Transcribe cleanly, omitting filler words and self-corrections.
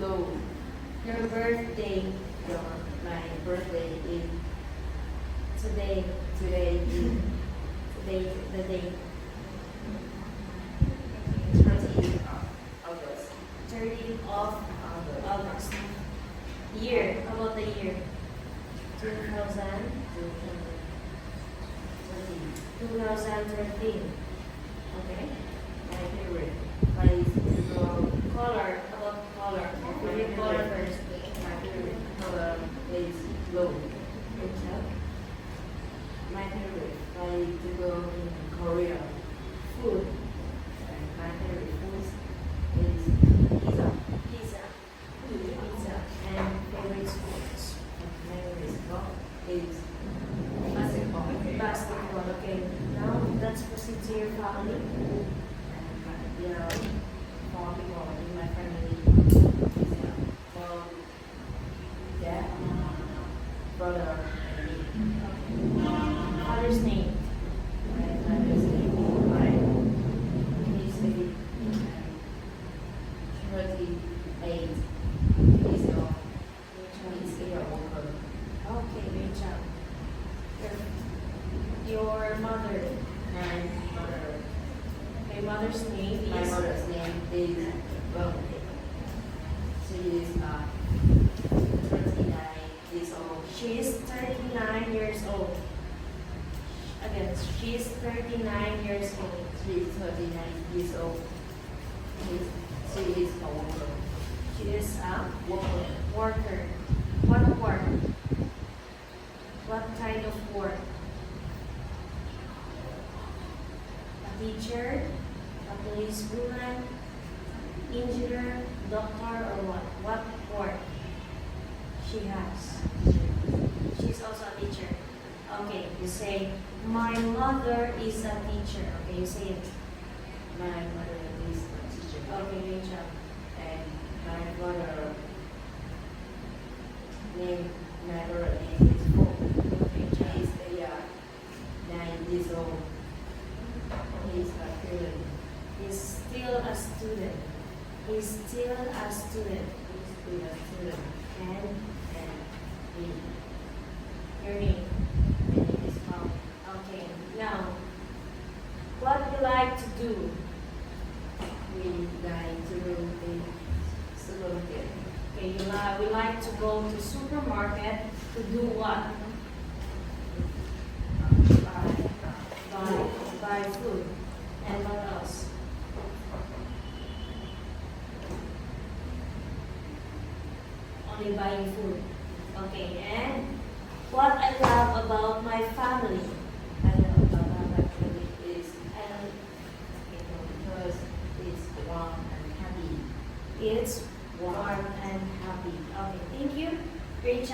low. Your birthday. My birthday is Today. today is Today. The day. 30 August. 30th of August. August. Year. How about the year? 2000. 2013. Okay. My favorite place to go. Color. How about color? Favorite color first. My favorite color is blue. Good job. My favorite place to go in Korea. Food. And my favorite food is pizza. Pizza. Pizza. And favorite sports. My favorite sport is basketball. Basketball. Okay. Now let's proceed to your family. And there are 4 people in my family. Mom, dad, brother, and me. Father's name. My mother's name is Maya. He's 38 years old. He's a worker. Okay, great job. Your mother. My mother. Okay, mother's name My is. mother's name is well. She is 39 years old. She is 39 years old. Again, she is 39 years old. She is 39 years old. She is a worker. She is a Worker. worker. What work? What kind of work? A teacher, a policewoman, engineer, doctor, or what? What work she has? She's also a teacher. Okay, you say, my mother is a teacher. Okay, you say it. My mother is a teacher. Okay, great job. And my brother name is Paul. Okay, He job. is 9 years old. He is a student. He's still a student. He's still a student. He's still a student. And And he, your name. my name is Paul. Okay, now, what you like to do? We like to go to supermarket. Okay, we like to go to supermarket to do what? Buy food. And what else? Only buying food. Okay, and what I love about my family? I know about my family is And because it's warm and happy. it's warm and happy. Okay, thank you. Great job.